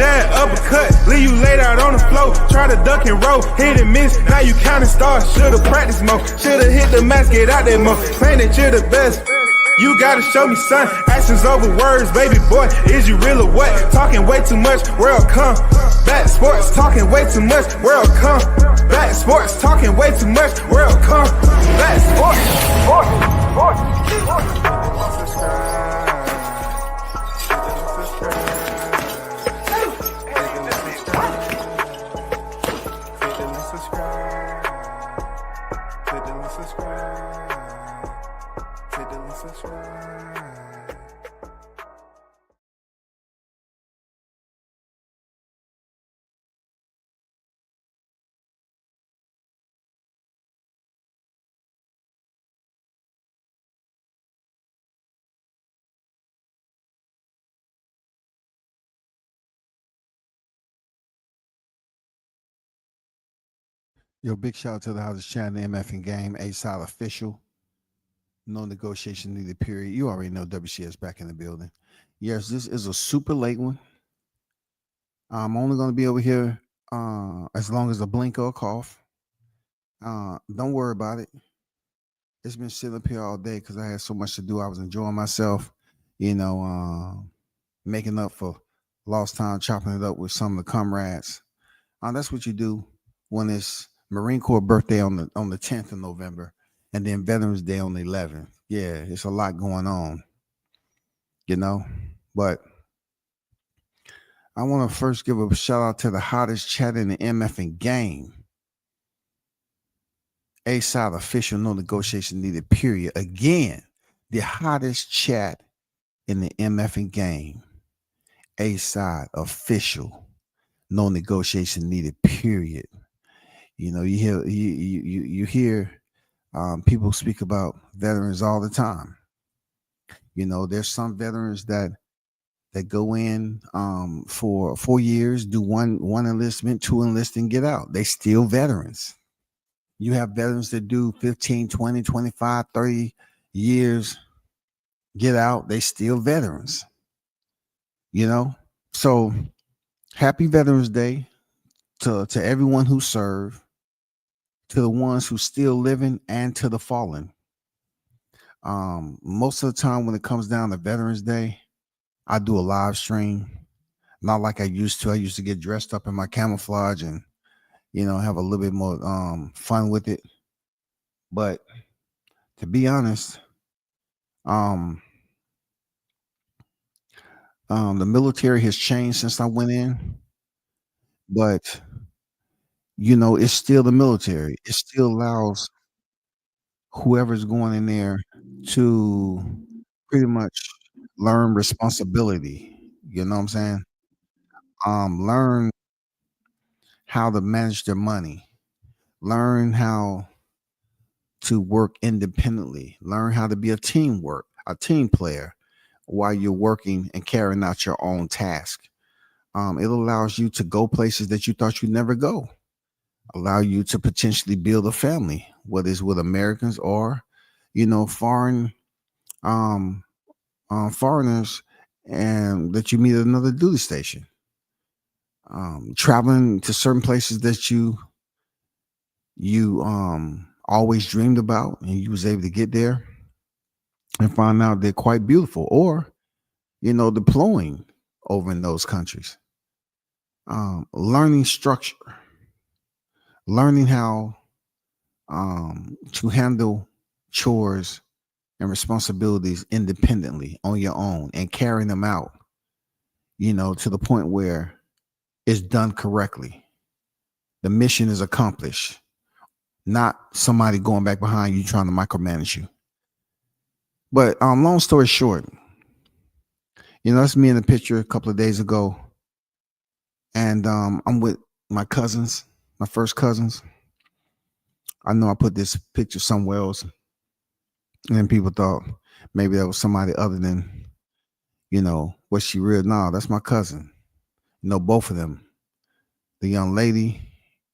jab, uppercut, leave you laid out on the floor. Try to duck and roll, hit and miss, now you counting stars. Should've practiced more, should've hit the mask, get out there more. Claim that you're the best. You gotta show me, son. Actions over words, baby boy. Is you real or what? Talking way too much, world come. Back sports, talking way too much, world come. Back sports, talking way too much, world come. Back sports, Yo, big shout out to the House Chat, the MF and Game, A-Side official. No negotiation needed, period. You already know WCS back in the building. Yes, this is a super late one. I'm only going to be over here as long as a blink or a cough. Don't worry about it. It's been sitting up here all day because I had so much to do. I was enjoying myself, making up for lost time, chopping it up with some of the comrades. That's what you do when it's Marine Corps birthday on the 10th of November, and then Veterans Day on the 11th. Yeah, it's a lot going on, But I want to first give a shout out to the hottest chat in the MF and Game. A-Side official, no negotiation needed, period. Again, the hottest chat in the MF and Game. A-Side official, no negotiation needed, period. You hear people speak about veterans all the time. There's some veterans that go in for 4 years, do one enlistment, 2 enlist, and get out. They still veterans. You have veterans that do 15, 20, 25, 30 years, get out. They still veterans. So happy Veterans Day to everyone who served, to the ones who still living, and to the fallen. Most of the time when it comes down to Veterans Day, I do a live stream, not like I used to. I used to get dressed up in my camouflage and, have a little bit more fun with it. But to be honest, the military has changed since I went in, but it's still the military. It still allows whoever's going in there to pretty much learn responsibility. You know what I'm saying? Learn how to manage their money, learn how to work independently, learn how to be a team player while you're working and carrying out your own task. It allows you to go places that you thought you'd never go, allow you to potentially build a family, whether it's with Americans or, foreign foreigners, and that you meet at another duty station. Traveling to certain places that you always dreamed about, and you was able to get there and find out they're quite beautiful, or deploying over in those countries. Learning structure, learning how to handle chores and responsibilities independently on your own and carrying them out, to the point where it's done correctly. The mission is accomplished, not somebody going back behind you trying to micromanage you. But long story short, that's me in the picture a couple of days ago. And I'm with my cousins, my first cousins. I know I put this picture somewhere else, and people thought maybe that was somebody other than, was she real? No, that's my cousin. Both of them, the young lady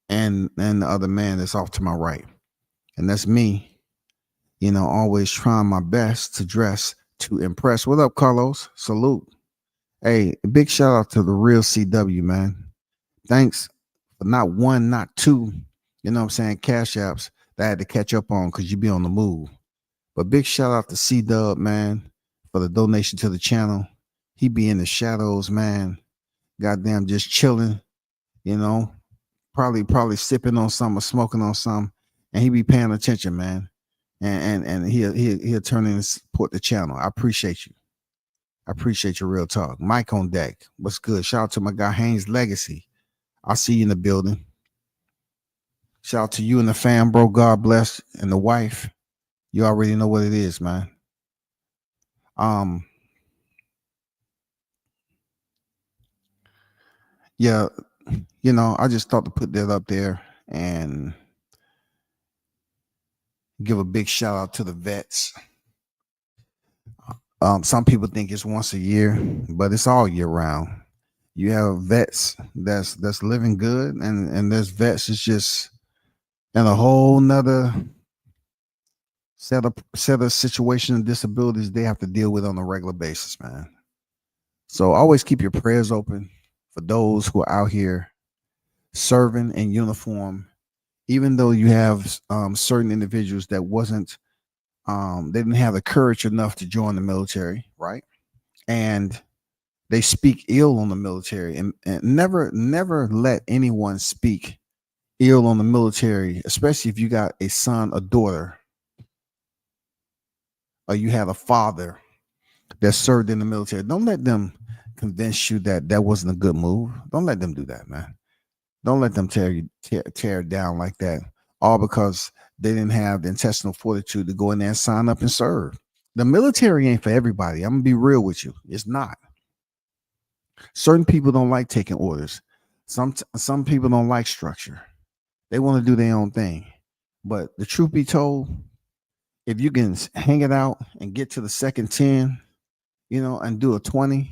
and the other man that's off to my right. And that's me, always trying my best to dress to impress. What up, Carlos? Salute. Hey, big shout out to the real CW, man. Thanks for not one, not two, you know what I'm saying, cash apps that I had to catch up on because you be on the move. But big shout out to C Dub, man, for the donation to the channel. He be in the shadows, man. Goddamn, just chilling, you know, probably sipping on something or smoking on something, and he be paying attention, man. And he'll turn in and support the channel. I appreciate you. I appreciate your real talk. Mike on deck. What's good? Shout out to my guy Haynes Legacy. I see you in the building. Shout out to you and the fam, bro. God bless. And the wife. You already know what it is, man. Um, yeah, I just thought to put that up there and give a big shout out to the vets. Some people think it's once a year, but it's all year round. You have vets that's living good, and there's vets that's just in a whole nother set of situations and disabilities they have to deal with on a regular basis, man. So always keep your prayers open for those who are out here serving in uniform, even though you have certain individuals that wasn't they didn't have the courage enough to join the military, right? And they speak ill on the military, and never let anyone speak ill on the military, especially if you got a son, a daughter, or you had a father that served in the military. Don't let them convince you that that wasn't a good move. Don't let them do that, man. Don't let them tear down like that, all because they didn't have the intestinal fortitude to go in there and sign up and serve. The military ain't for everybody. I'm gonna be real with you. It's not. Certain people don't like taking orders. Some people don't like structure. They want to do their own thing. But the truth be told, if you can hang it out and get to the second 10, and do a 20,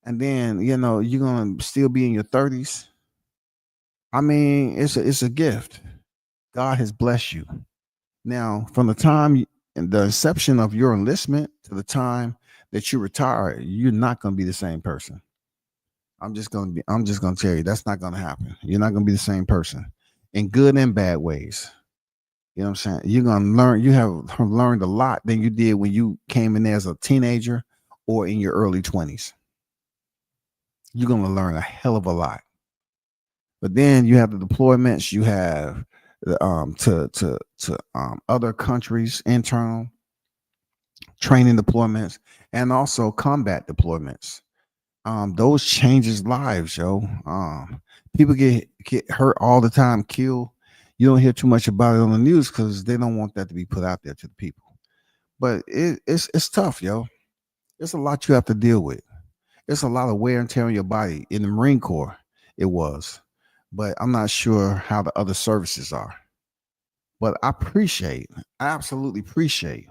and then you're gonna still be in your 30s. I mean, it's a gift. God has blessed you. Now, from the time and the inception of your enlistment to the time that you retire, you're not gonna be the same person. I'm just gonna tell you that's not gonna happen. You're not gonna be the same person in good and bad ways. You know what I'm saying? You're gonna learn. You have learned a lot than you did when you came in there as a teenager or in your early 20s. You're gonna learn a hell of a lot. But then you have the deployments. You have to other countries, internal training deployments, and also combat deployments. Those changes lives, yo. People get hurt all the time, killed. You don't hear too much about it on the news because they don't want that to be put out there to the people. But it's tough, yo. It's a lot you have to deal with. It's a lot of wear and tear on your body. In the Marine Corps, it was, but I'm not sure how the other services are. But I absolutely appreciate,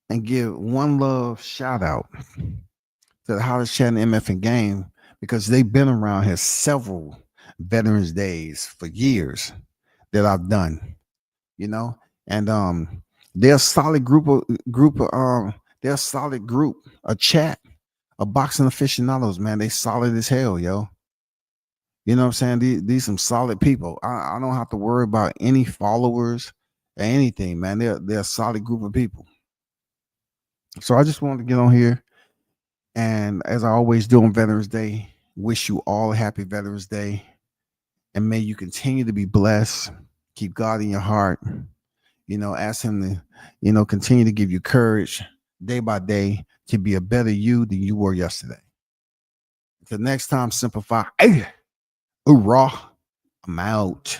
and give one love shout out to the Hottest Chat and MF and Game, because they've been around here several Veterans Days for years that I've done, and they're a solid they're a solid group, a chat, a boxing aficionados, man. They solid as hell, yo. You know what I'm saying? These some solid people. I don't have to worry about any followers or anything, man. They're a solid group of people. So I just wanted to get on here, and as I always do on Veterans Day, wish you all a happy Veterans Day, and may you continue to be blessed. Keep God in your heart. Ask Him to, continue to give you courage day by day to be a better you than you were yesterday. Until next time, simplify. Hey, hoorah! I'm out.